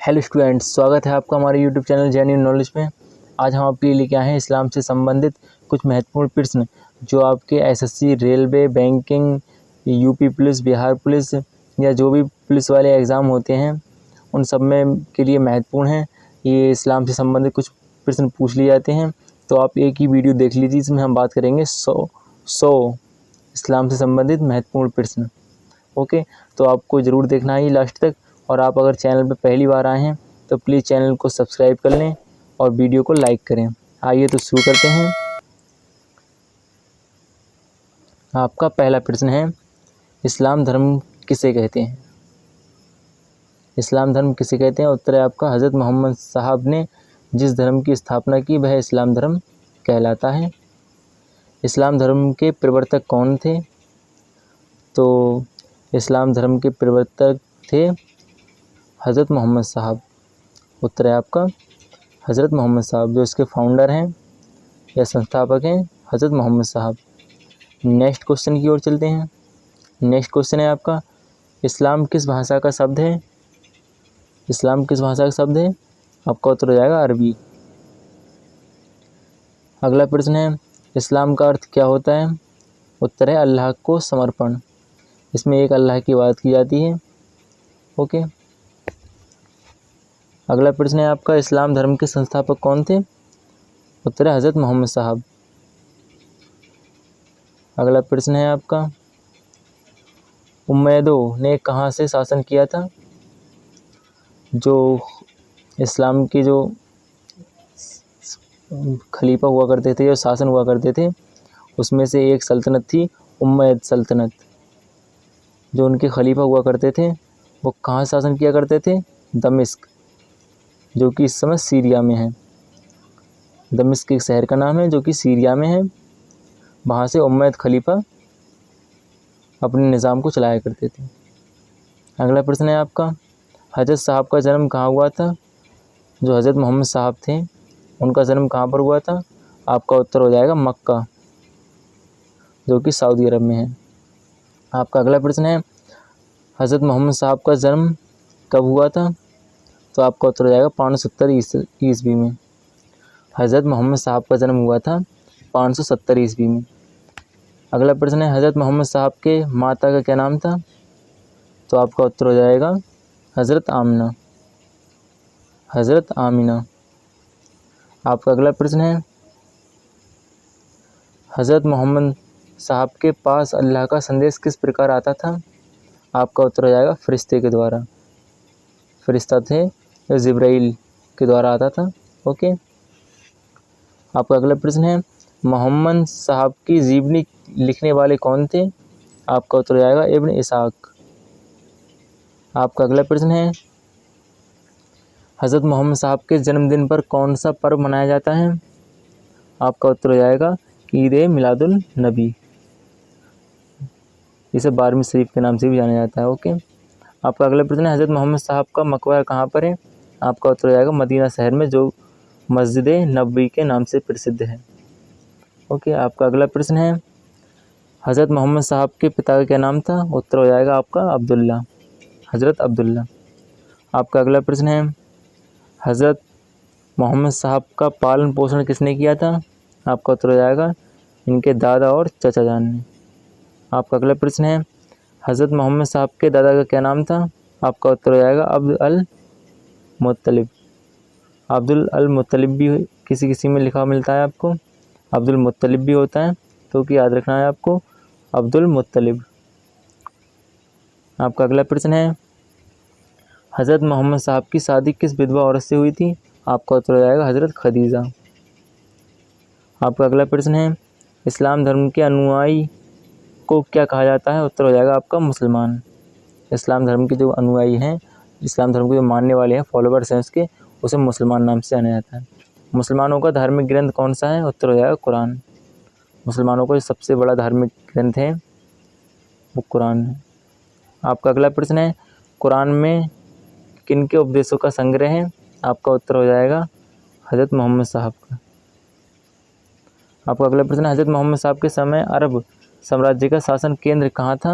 Hello students, स्वागत है आपका हमारे यूट्यूब चैनल जेन्युइन नॉलेज में। आज हम आपके लिए लेके आए हैं इस्लाम से संबंधित कुछ महत्वपूर्ण प्रश्न जो आपके SSC, railway, banking, UP police, Bihar police या जो भी पुलिस वाले एग्ज़ाम होते हैं उन सब में के लिए महत्वपूर्ण हैं। ये इस्लाम से संबंधित कुछ प्रश्न पूछ लिए जाते हैं, तो आप एक ही वीडियो देख लीजिए। इसमें हम बात करेंगे 100 इस्लाम से संबंधित महत्वपूर्ण प्रश्न। ओके, तो आपको ज़रूर देखना है लास्ट तक। और आप अगर चैनल पर पहली बार आए हैं तो प्लीज़ चैनल को सब्सक्राइब कर लें और वीडियो को लाइक करें। आइए तो शुरू करते हैं। आपका पहला प्रश्न है, इस्लाम धर्म किसे कहते हैं? इस्लाम धर्म किसे कहते हैं? उत्तर है आपका हज़रत मोहम्मद साहब ने जिस धर्म की स्थापना की वह इस्लाम धर्म कहलाता है। इस्लाम धर्म के प्रवर्तक कौन थे? तो इस्लाम धर्म के प्रवर्तक थे हज़रत मोहम्मद साहब। उत्तर है आपका हज़रत मोहम्मद साहब, जो इसके फाउंडर हैं या संस्थापक हैं, हज़रत मोहम्मद साहब। नेक्स्ट क्वेश्चन की ओर चलते हैं। नेक्स्ट क्वेश्चन है आपका, इस्लाम किस भाषा का शब्द है? इस्लाम किस भाषा का शब्द है? आपका उत्तर हो जाएगा अरबी। अगला प्रश्न है, इस्लाम का अर्थ क्या होता है? उत्तर है अल्लाह को समर्पण। इसमें एक अल्लाह की बात की जाती है। ओके, अगला प्रश्न है आपका, इस्लाम धर्म के संस्थापक कौन थे? उत्तर है हज़रत मोहम्मद साहब। अगला प्रश्न है आपका, उम्मैदों ने कहाँ से शासन किया था? जो इस्लाम के जो खलीफा हुआ करते थे, जो शासन हुआ करते थे, उसमें से एक सल्तनत थी उम्मैद सल्तनत। जो उनके खलीफा हुआ करते थे वो कहाँ शासन किया करते थे? दमिश्क, जो कि इस समय सीरिया में है। दमिश्क एक शहर का नाम है जो कि सीरिया में है। वहाँ से उम्मैद खलीफा अपने निज़ाम को चलाया करते थे। अगला प्रश्न है आपका, हज़रत साहब का जन्म कहाँ हुआ था? जो हज़रत मोहम्मद साहब थे उनका जन्म कहाँ पर हुआ था? आपका उत्तर हो जाएगा मक्का, जो कि सऊदी अरब में है। आपका अगला प्रश्न है, हज़रत मोहम्मद साहब का जन्म कब हुआ था? तो आपका उत्तर हो जाएगा 570 ईस्वी में। हज़रत मोहम्मद साहब का जन्म हुआ था 570 ईस्वी में। अगला प्रश्न है, हज़रत मोहम्मद साहब के माता का क्या नाम था? तो आपका उत्तर हो जाएगा हज़रत आमिना, हज़रत आमिना। आपका अगला प्रश्न है, हज़रत मोहम्मद साहब के पास अल्लाह का संदेश किस प्रकार आता था? आपका उत्तर हो जाएगा फरिश्ते के द्वारा। फरिश्ता थे जो जिब्राइल के द्वारा आता था। ओके, आपका अगला प्रश्न है, मोहम्मद साहब की जीवनी लिखने वाले कौन थे? आपका उत्तर हो जाएगा इब्न इसाक। आपका अगला प्रश्न है, हज़रत मोहम्मद साहब के जन्मदिन पर कौन सा पर्व मनाया जाता है? आपका उत्तर हो जाएगा ईद ए मिलादुल नबी। इसे 12वीं शरीफ के नाम से भी जाना जाता है। ओके, आपका अगला प्रश्न है, हज़रत मोहम्मद साहब का मकबरा कहाँ पर है? आपका उत्तर हो जाएगा मदीना शहर में, जो मस्जिद नबवी के नाम से प्रसिद्ध है। ओके, आपका अगला प्रश्न है, हज़रत मोहम्मद साहब के पिता का क्या नाम था? उत्तर हो जाएगा आपका अब्दुल्ला, हज़रत अब्दुल्ला। आपका अगला प्रश्न है, हज़रत मोहम्मद साहब का पालन पोषण किसने किया था? आपका उत्तर हो जाएगा इनके दादा और चाचा जान ने। आपका अगला प्रश्न है, हज़रत मोहम्मद साहब के दादा का क्या नाम था? आपका उत्तर हो जाएगा अब्दुल अल मुत्तलिब। अब्दुल अल मुत्तलिब भी किसी किसी में लिखा मिलता है आपको, अब्दुल मुत्तलिब भी होता है, तो कि याद रखना है आपको अब्दुल मुत्तलिब। आपका अगला प्रश्न है, हज़रत मोहम्मद साहब की शादी किस विधवा औरत से हुई थी? आपका उत्तर हो जाएगा हज़रत खदीजा। आपका अगला प्रश्न है, इस्लाम धर्म के अनुयायी को क्या कहा जाता है? उत्तर हो जाएगा आपका मुसलमान। इस्लाम धर्म के जो अनुयायी हैं, इस्लाम धर्म के जो मानने वाले हैं, फॉलोवर्स हैं उसके, उसे मुसलमान नाम से जाना जाता है। मुसलमानों का धार्मिक ग्रंथ कौन सा है? उत्तर हो जाएगा कुरान। मुसलमानों का जो सबसे बड़ा धार्मिक ग्रंथ है वो कुरान है। आपका अगला प्रश्न है, कुरान में किन के उपदेशों का संग्रह है? आपका उत्तर हो जाएगा हज़रत मोहम्मद साहब का। आपका अगला प्रश्न है, हज़रत मोहम्मद साहब के समय अरब साम्राज्य का शासन केंद्र कहाँ था?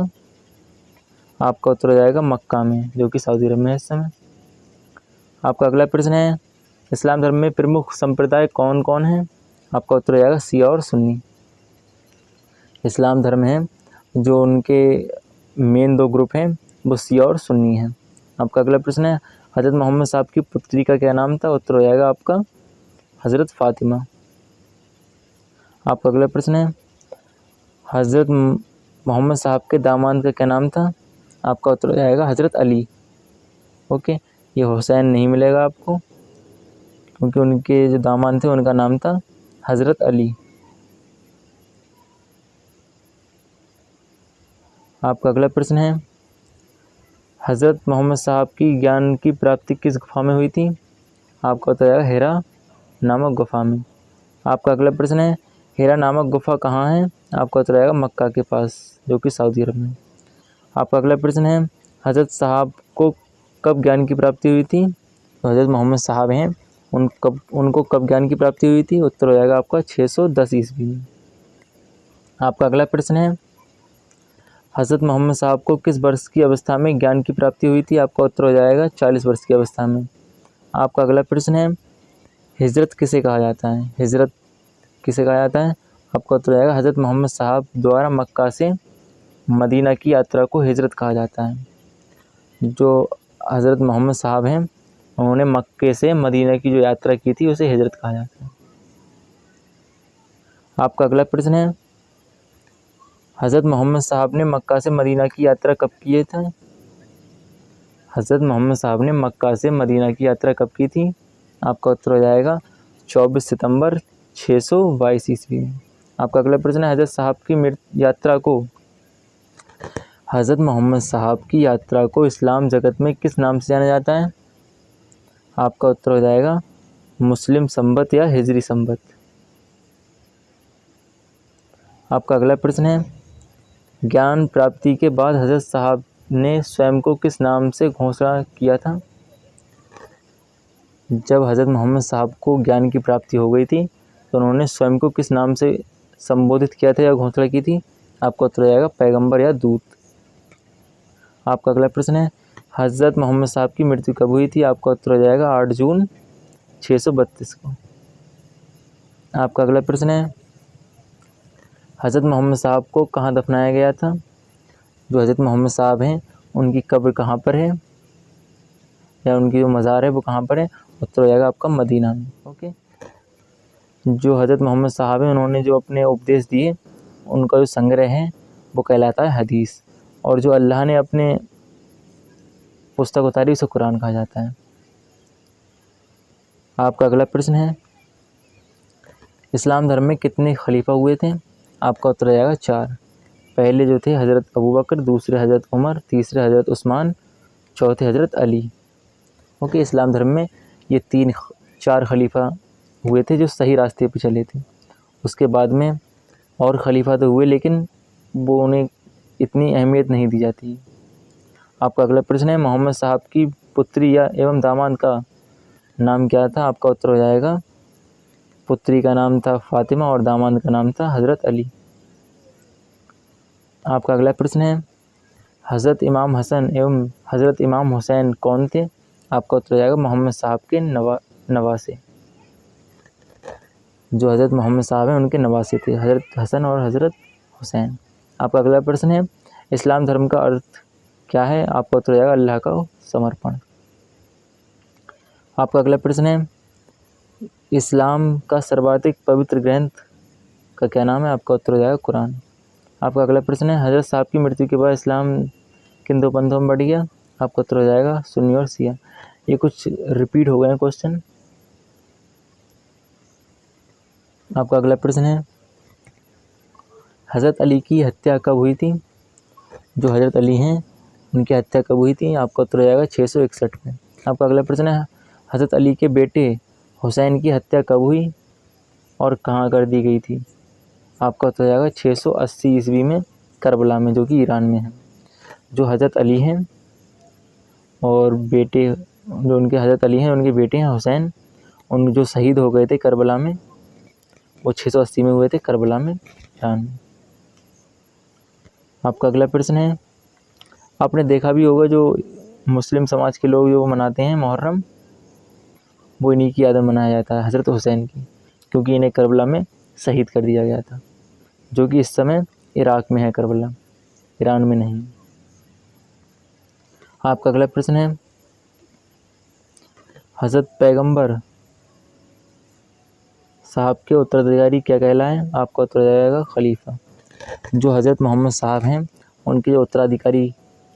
आपका उत्तर हो जाएगा मक्का में, जो कि सऊदी अरब में है इस समय। आपका अगला प्रश्न है, इस्लाम धर्म में प्रमुख संप्रदाय कौन कौन है? आपका उत्तर हो जाएगा शिया और सुन्नी। इस्लाम धर्म है जो उनके मेन दो ग्रुप हैं वो शिया और सुन्नी हैं। आपका अगला प्रश्न है, हज़रत मोहम्मद साहब की पुत्री का क्या नाम था? उत्तर हो जाएगा आपका हज़रत फ़ातिमा। आपका अगला प्रश्न है, हज़रत मोहम्मद साहब के दामाद का क्या नाम था? आपका उत्तर हो जाएगा हज़रत अली। ओके, ये हुसैन नहीं मिलेगा आपको, क्योंकि उनके जो दामाद थे उनका नाम था हज़रत अली। आपका अगला प्रश्न है, हज़रत मोहम्मद साहब की ज्ञान की प्राप्ति किस गुफा में हुई थी? आपका उत्तर है हिरा नामक गुफा में। आपका अगला प्रश्न है, हिरा नामक गुफा कहाँ है? आपका उत्तर आएगा मक्का के पास, जो कि सऊदी अरब में। आपका अगला प्रश्न है, हज़रत साहब को कब ज्ञान की प्राप्ति हुई थी? तो हज़रत मोहम्मद साहब हैं उनको कब ज्ञान की प्राप्ति हुई थी? उत्तर हो जाएगा आपका 610 ईस्वी में। आपका अगला प्रश्न है, हज़रत मोहम्मद साहब को किस वर्ष की अवस्था में ज्ञान की प्राप्ति हुई थी? आपका उत्तर हो जाएगा 40 वर्ष की अवस्था में। आपका अगला प्रश्न है, हिजरत किसे कहा जाता है? हिजरत किसे कहा जाता है? आपका उत्तर हो जाएगा हज़रत मोहम्मद साहब द्वारा मक्का से मदीना की यात्रा को हिजरत कहा जाता है। जो हज़रत मोहम्मद साहब हैं उन्होंने मक्के से मदीना की जो यात्रा की थी उसे हिजरत कहा जाता है। आपका अगला प्रश्न है, हज़रत मोहम्मद साहब ने मक्का से मदीना की यात्रा कब किए थे? हज़रत मोहम्मद साहब ने मक्का से मदीना की यात्रा कब की थी? आपका उत्तर हो जाएगा 24 सितंबर 622 ईस्वी में। आपका अगला प्रश्न है, हज़रत मोहम्मद साहब की यात्रा को इस्लाम जगत में किस नाम से जाना जाता है? आपका उत्तर हो जाएगा मुस्लिम संवत या हिजरी संवत। आपका अगला प्रश्न है, ज्ञान प्राप्ति के बाद हज़रत साहब ने स्वयं को किस नाम से घोषणा किया था? जब हज़रत मोहम्मद साहब को ज्ञान की प्राप्ति हो गई थी तो उन्होंने स्वयं को किस नाम से संबोधित किया था या घोषणा की थी? आपका उत्तर हो जाएगा पैगंबर या दूत। आपका अगला प्रश्न है, हज़रत मोहम्मद साहब की मृत्यु कब हुई थी? आपका उत्तर हो जाएगा 8 जून 632 को। आपका अगला प्रश्न है, हज़रत मोहम्मद साहब को कहाँ दफनाया गया था? जो हज़रत मोहम्मद साहब हैं उनकी कब्र कहाँ पर है या उनकी जो मज़ार है वो कहाँ पर है? उत्तर हो जाएगा आपका मदीना में। ओके, जो हज़रत मोहम्मद साहब हैं उन्होंने जो अपने उपदेश दिए उनका जो संग्रह है वो कहलाता है हदीस, और जो अल्लाह ने अपने पुस्तक उतारी उसे कुरान कहा जाता है। आपका अगला प्रश्न है, इस्लाम धर्म में कितने खलीफा हुए थे? आपका उत्तर आएगा 4। पहले जो थे हज़रत अबू बकर, दूसरे हज़रत उमर, तीसरे हज़रत उस्मान, चौथे हज़रत अली। ओके, इस्लाम धर्म में ये 4 खलीफा हुए थे जो सही रास्ते पर चले थे। उसके बाद में और खलीफा तो हुए लेकिन वो उन्हें इतनी अहमियत नहीं दी जाती। आपका अगला प्रश्न है, मोहम्मद साहब की पुत्री या एवं दामाद का नाम क्या था? आपका उत्तर हो जाएगा, पुत्री का नाम था फ़ातिमा और दामाद का नाम था हज़रत अली। आपका अगला प्रश्न है, हज़रत इमाम हसन एवं हज़रत इमाम हुसैन कौन थे? आपका उत्तर हो जाएगा मोहम्मद साहब के नवासे। जो हज़रत मोहम्मद साहब हैं उनके नवासे थे, हज़रत हसन और हज़रत हुसैन। आपका अगला प्रश्न है, इस्लाम धर्म का अर्थ क्या है? आपका उत्तर हो जाएगा अल्लाह का समर्पण। आपका अगला प्रश्न है, इस्लाम का सर्वाधिक पवित्र ग्रंथ का क्या नाम है? आपका उत्तर हो जाएगा कुरान। आपका अगला प्रश्न है, हज़रत साहब की मृत्यु के बाद इस्लाम किन 2 पंथों में बढ़ गया? आपका उत्तर हो जाएगा सुन्नी और शिया। ये कुछ रिपीट हो गए हैं क्वेश्चन। आपका अगला प्रश्न है, हज़रत अली की हत्या कब हुई थी? जो हज़रत अली हैं उनकी हत्या कब हुई थी? आपका उत्तर हो जाएगा 661 में। आपका अगला प्रश्न है, हज़रत अली के बेटे हुसैन की हत्या कब हुई और कहाँ कर दी गई थी? आपका उत्तर हो जाएगा 680 ईस्वी में करबला में, जो कि ईरान में है। जो हज़रत अली हैं और बेटे जो उनके हज़रत अली हैं उनके बेटे हैं हुसैन, उन जो शहीद हो गए थे करबला में, वो 680 में हुए थे करबला में, ईरान में। आपका अगला प्रश्न है, आपने देखा भी होगा जो मुस्लिम समाज के लोग जो मनाते हैं मुहर्रम, वो इन्हीं की याद में मनाया जाता है, हज़रत हुसैन की, क्योंकि इन्हें करबला में शहीद कर दिया गया था, जो कि इस समय इराक़ में है, करबला, ईरान में नहीं। आपका अगला प्रश्न है, हज़रत पैगंबर साहब के उत्तराधिकारी क्या कहलाए? आपका उत्तर हो जाएगा खलीफा। जो हज़रत मोहम्मद साहब हैं उनके जो उत्तराधिकारी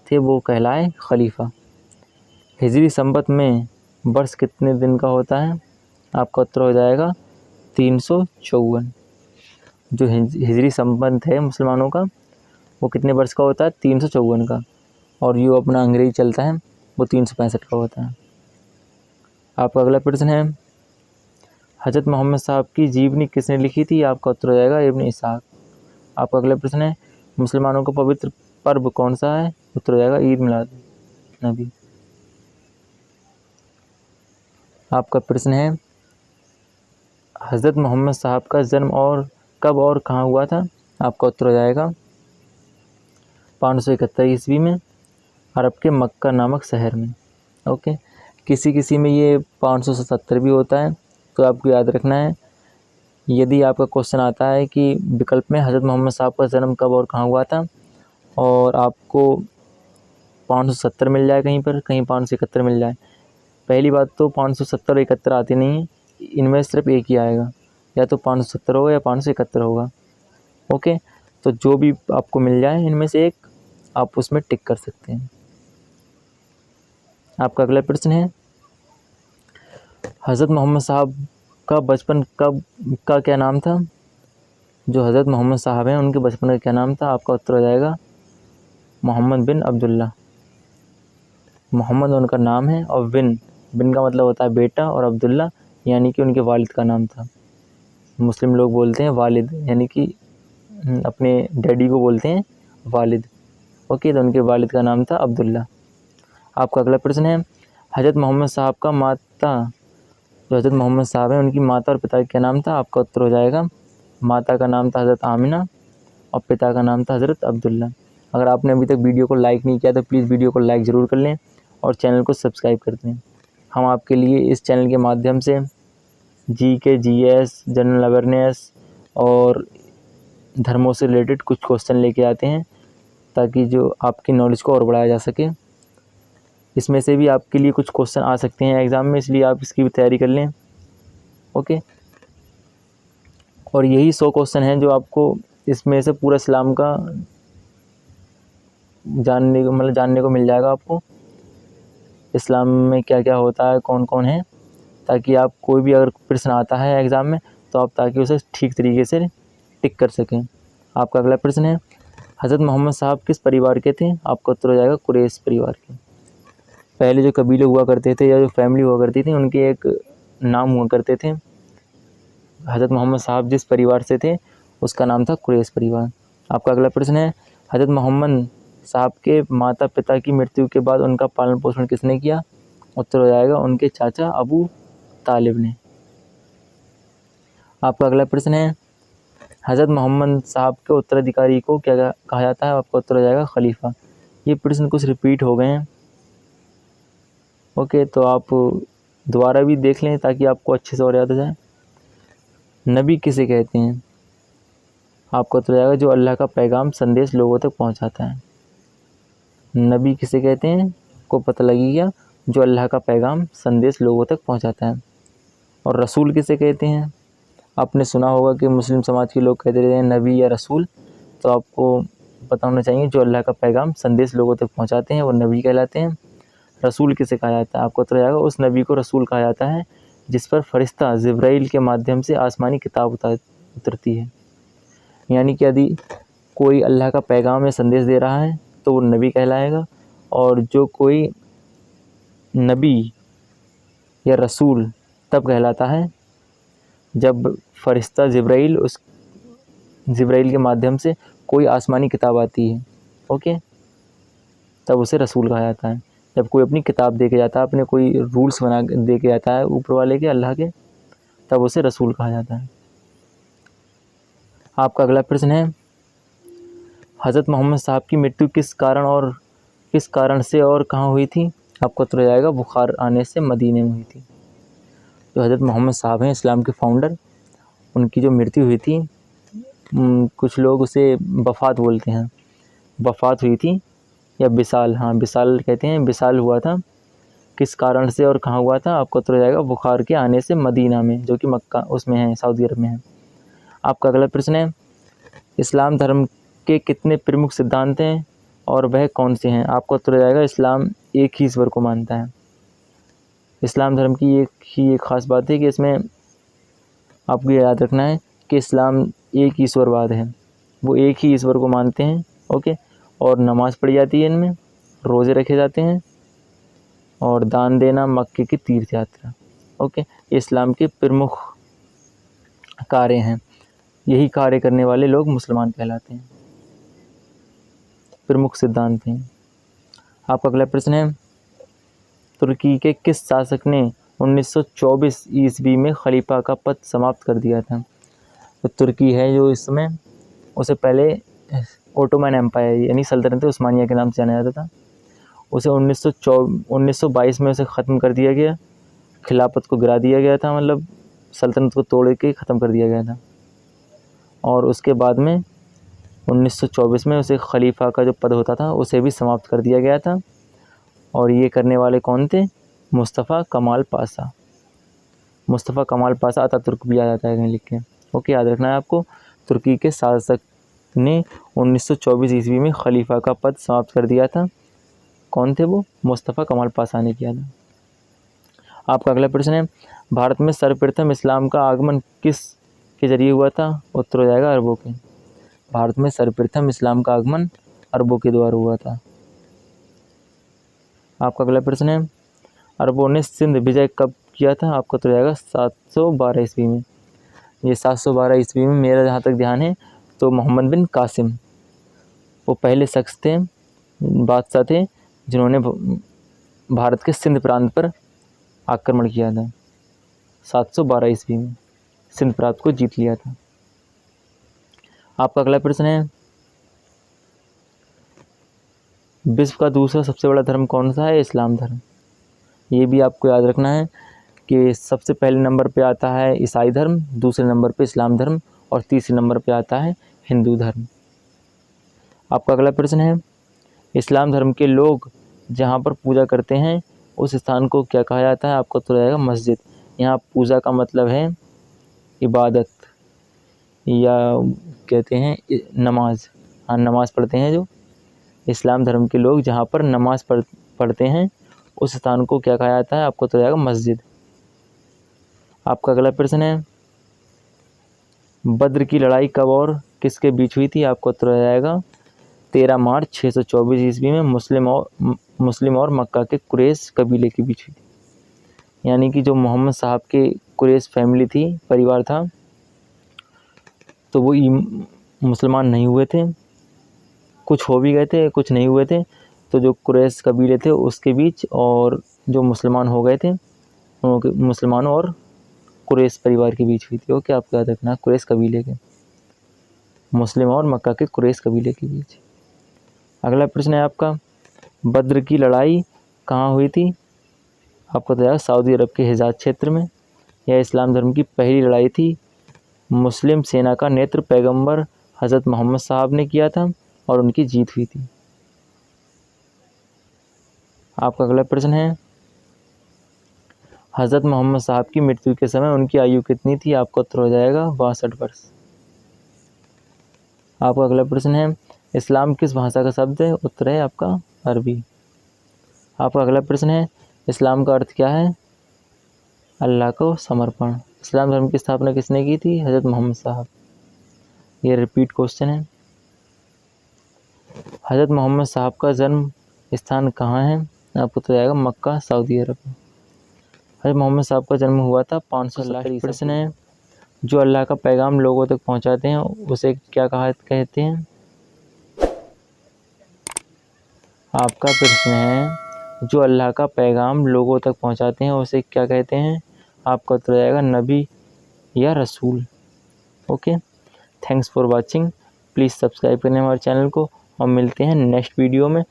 थे वो कहलाए खलीफा। हिजरी संवत में वर्ष कितने दिन का होता है? आपका उत्तर हो जाएगा 354। जो हिजरी संवत है मुसलमानों का वो कितने वर्ष का होता है? 354 का। और जो अपना अंग्रेजी चलता है वो 365 का होता है। आपका अगला प्रश्न है, हज़रत मोहम्मद साहब की जीवनी किसने लिखी थी? आपका उत्तर हो जाएगा इब्न इसाक। आपका अगला प्रश्न है, मुसलमानों का पवित्र पर्व कौन सा है? उत्तर हो जाएगा ईद मिलाद नबी। आपका प्रश्न है, हज़रत मोहम्मद साहब का जन्म और कब और कहाँ हुआ था? आपका उत्तर हो जाएगा 571 ईस्वी में अरब के मक्का नामक शहर में। ओके, किसी किसी में ये 577 भी होता है, तो आपको याद रखना है। यदि आपका क्वेश्चन आता है कि विकल्प में हज़रत मोहम्मद साहब का जन्म कब और कहाँ हुआ था और आपको 570 मिल जाए कहीं पर, कहीं 571 मिल जाए, पहली बात तो 570 और 71 आती नहीं है, इनमें सिर्फ एक ही आएगा, या तो 570 होगा या 571 होगा। ओके, तो जो भी आपको मिल जाए इनमें से एक, आप उसमें टिक कर सकते हैं। आपका अगला प्रश्न है, हज़रत मोहम्मद साहब का बचपन का क्या नाम था? जो हज़रत मोहम्मद साहब हैं उनके बचपन का क्या नाम था? आपका उत्तर हो जाएगा मोहम्मद बिन अब्दुल्ला। मोहम्मद उनका नाम है और बिन का मतलब होता है बेटा, और अब्दुल्ला यानी कि उनके वालिद का नाम था। मुस्लिम लोग बोलते हैं वालिद, यानी कि अपने डैडी को बोलते हैं वालिद। ओके, तो उनके वालिद का नाम था अब्दुल्ला। आपका अगला प्रश्न है, हज़रत मोहम्मद साहब का माता, जो हज़रत मोहम्मद साहब हैं उनकी माता और पिता का क्या नाम था? आपका उत्तर हो जाएगा, माता का नाम था हज़रत आमिना और पिता का नाम था हज़रत अब्दुल्ला। अगर आपने अभी तक वीडियो को लाइक नहीं किया तो प्लीज़ वीडियो को लाइक ज़रूर कर लें और चैनल को सब्सक्राइब कर दें। हम आपके लिए इस चैनल के माध्यम से जीके, जीएस, जनरल अवेयरनेस और धर्मों से रिलेटेड कुछ क्वेश्चन लेके आते हैं, ताकि जो आपकी नॉलेज को और बढ़ाया जा सके। इसमें से भी आपके लिए कुछ क्वेश्चन आ सकते हैं एग्ज़ाम में, इसलिए आप इसकी भी तैयारी कर लें। ओके, और यही 100 क्वेश्चन हैं जो आपको इसमें से पूरा इस्लाम का जानने को मिल जाएगा आपको, इस्लाम में क्या क्या होता है, कौन कौन है, ताकि आप कोई भी अगर प्रश्न आता है एग्ज़ाम में तो आप ताकि उसे ठीक तरीके से टिक कर सकें। आपका अगला प्रश्न है, हज़रत मोहम्मद साहब किस परिवार के थे? आपका उत्तर हो जाएगा कुरैश परिवार के। पहले जो कबीले हुआ करते थे या जो फैमिली हुआ करती थी उनके एक नाम हुआ करते थे। हज़रत मोहम्मद साहब जिस परिवार से थे उसका नाम था कुरैश परिवार। आपका अगला प्रश्न है, हज़रत मोहम्मद साहब के माता पिता की मृत्यु के बाद उनका पालन पोषण किसने किया? उत्तर हो जाएगा उनके चाचा अबू तालिब ने। आपका अगला प्रश्न है, हज़रत मोहम्मद साहब के उत्तराधिकारी को क्या कहा जाता है? आपका उत्तर हो जाएगा खलीफा। ये प्रश्न कुछ रिपीट हो गए हैं। ओके, तो आप दोबारा भी देख लें ताकि आपको अच्छे से और याद हो जाए। नबी किसे कहते हैं? आपका उत्तर हो जाएगा जो अल्लाह का पैगाम संदेश लोगों तक पहुंचाता है। नबी किसे कहते हैं को पता लगी क्या? जो अल्लाह का पैगाम संदेश लोगों तक पहुंचाता है। और रसूल किसे कहते हैं? आपने सुना होगा कि मुस्लिम समाज के लोग कहते रहते हैं नबी या रसूल, तो आपको पता होना चाहिए जो अल्लाह का पैगाम संदेश लोगों तक पहुंचाते हैं वो नबी कहलाते हैं। रसूल किसे कहा जाता है? आपको उत्तर जाएगा उस नबी को रसूल कहा जाता है जिस पर फरिश्ता जिब्राइल के माध्यम से आसमानी किताब उतरती है। यानी कि यदि कोई अल्लाह का पैगाम या संदेश दे रहा है तो वो नबी कहलाएगा, और जो कोई नबी या रसूल तब कहलाता है जब फरिश्ता जिब्राइल के माध्यम से कोई आसमानी किताब आती है। ओके, तब उसे रसूल कहा जाता है। जब कोई अपनी किताब दे के जाता है, अपने कोई रूल्स बना दे के जाता है ऊपर वाले के, अल्लाह के, तब उसे रसूल कहा जाता है। आपका अगला प्रश्न है, हज़रत मोहम्मद साहब की मृत्यु किस कारण से और कहाँ हुई थी? आपको उत्तर हो जाएगा बुखार आने से मदीने में हुई थी। जो हज़रत मोहम्मद साहब हैं इस्लाम के फाउंडर, उनकी जो मृत्यु हुई थी, कुछ लोग उसे वफ़ात बोलते हैं, वफ़ात हुई थी या विसाल, हाँ विसाल कहते हैं, विसाल हुआ था। किस कारण से और कहाँ हुआ था? आपको उत्तर हो जाएगा बुखार के आने से मदीना में, जो कि मक्का उसमें है, सऊदी अरब में है। आपका अगला प्रश्न है, इस्लाम धर्म के कितने प्रमुख सिद्धांत हैं और वह कौन से हैं? आपका उत्तर हो जाएगा इस्लाम एक ही ईश्वर को मानता है। इस्लाम धर्म की एक ख़ास बात है कि इसमें आपको ये याद रखना है कि इस्लाम एक ईश्वरवाद है, वो एक ही ईश्वर को मानते हैं। ओके, और नमाज़ पढ़ी जाती है, इनमें रोज़े रखे जाते हैं और दान देना, मक्के की तीर्थ यात्रा। ओके, ये इस्लाम के प्रमुख कार्य हैं, यही कार्य करने वाले लोग मुसलमान कहलाते हैं, प्रमुख सिद्धांत हैं। आपका अगला प्रश्न है, तुर्की के किस शासक ने 1924 ईस्वी में खलीफा का पद समाप्त कर दिया था? तो तुर्की है जो इस समय, उसे पहले ओटोमन एम्पायर यानी सल्तनत उस्मानिया के नाम से जाना जाता था, उसे 1922 में उसे ख़त्म कर दिया गया, खिलाफत को गिरा दिया गया था, मतलब सल्तनत को तोड़ के ख़त्म कर दिया गया था। और उसके बाद में 1924 में उसे खलीफा का जो पद होता था उसे भी समाप्त कर दिया गया था। और ये करने वाले कौन थे? मुस्तफ़ा कमाल पाशा। मुस्तफ़ा कमाल पाशा अतातुर्क भी आ जाता है कहीं लिख के। ओके, याद रखना है आपको, तुर्की के शासक ने 1924 ईस्वी में खलीफा का पद समाप्त कर दिया था। कौन थे वो? मुस्तफ़ा कमाल पाशा ने किया था। आपका अगला प्रश्न है, भारत में सर्वप्रथम इस्लाम का आगमन किस के ज़रिए हुआ था? उत्तर हो जाएगा अरबों के। भारत में सर्वप्रथम इस्लाम का आगमन अरबों के द्वारा हुआ था। आपका अगला प्रश्न है, अरबों ने सिंध विजय कब किया था? आपको उत्तर हो जाएगा 712 ईस्वी में। ये 712 ईस्वी में मेरा जहाँ तक ध्यान है तो मोहम्मद बिन कासिम वो पहले शख्स थे, बादशाह थे, जिन्होंने भारत के सिंध प्रांत पर आक्रमण किया था। 712 ईस्वी में सिंध प्रांत को जीत लिया था। आपका अगला प्रश्न है, विश्व का दूसरा सबसे बड़ा धर्म कौन सा है? इस्लाम धर्म। ये भी आपको याद रखना है कि सबसे पहले नंबर पे आता है ईसाई धर्म, दूसरे नंबर पे इस्लाम धर्म और तीसरे नंबर पे आता है हिंदू धर्म। आपका अगला प्रश्न है, इस्लाम धर्म के लोग जहाँ पर पूजा करते हैं उस स्थान को क्या कहा जाता है? आपको तो रहेगा मस्जिद। यहाँ पूजा का मतलब है इबादत या कहते हैं नमाज। हाँ, नमाज़ पढ़ते हैं जो इस्लाम धर्म के लोग जहाँ पर नमाज़ पढ़ते हैं उस स्थान को क्या कहा जाता है? आपको तो रहेगा मस्जिद। आपका अगला प्रश्न है, बद्र की लड़ाई कब और किसके बीच हुई थी? आपको उत्तर हो जाएगा 13 मार्च 624 ईस्वी में मुस्लिम और मक्का के कुरैश कबीले के बीच हुई थी। यानी कि जो मोहम्मद साहब के कुरैश फैमिली थी, परिवार था, तो वो मुसलमान नहीं हुए थे, कुछ हो भी गए थे, कुछ नहीं हुए थे। तो जो कुरैश कबीले थे उसके बीच और जो मुसलमान हो गए थे, मुसलमानों और कुरैश परिवार के बीच हुई थी। ओके, आपको याद रखना, कुरैश कबीले के, मुस्लिम और मक्का के कुरैश कबीले के बीच। अगला प्रश्न है आपका, बद्र की लड़ाई कहाँ हुई थी? आपको बताया सऊदी अरब के हिजाज क्षेत्र में। यह इस्लाम धर्म की पहली लड़ाई थी। मुस्लिम सेना का नेतृत्व पैगंबर हज़रत मोहम्मद साहब ने किया था और उनकी जीत हुई थी। आपका अगला प्रश्न है, हज़रत मोहम्मद साहब की मृत्यु के समय उनकी आयु कितनी थी? आपका उत्तर हो जाएगा 62 वर्ष। आपका अगला प्रश्न है, इस्लाम किस भाषा का शब्द है? उत्तर है आपका अरबी। आपका अगला प्रश्न है, इस्लाम का अर्थ क्या है? अल्लाह को समर्पण। इस्लाम धर्म की स्थापना किसने की थी? हज़रत मोहम्मद साहब। ये रिपीट क्वेश्चन है। हज़रत मोहम्मद साहब का जन्म स्थान कहाँ है? आपको तो जाएगा मक्का, सऊदी अरब में। हज़रत मोहम्मद साहब का जन्म हुआ था 570 ईसा। प्रश्न है, जो अल्लाह का पैगाम लोगों तक पहुँचाते हैं उसे क्या कहते हैं? आपका प्रश्न है, जो अल्लाह का पैगाम लोगों तक पहुँचाते हैं उसे क्या कहते हैं? आपका उत्तर जाएगा नबी या रसूल। Okay, thanks for watching. Please subscribe करें हमारे चैनल को और मिलते हैं नेक्स्ट वीडियो में।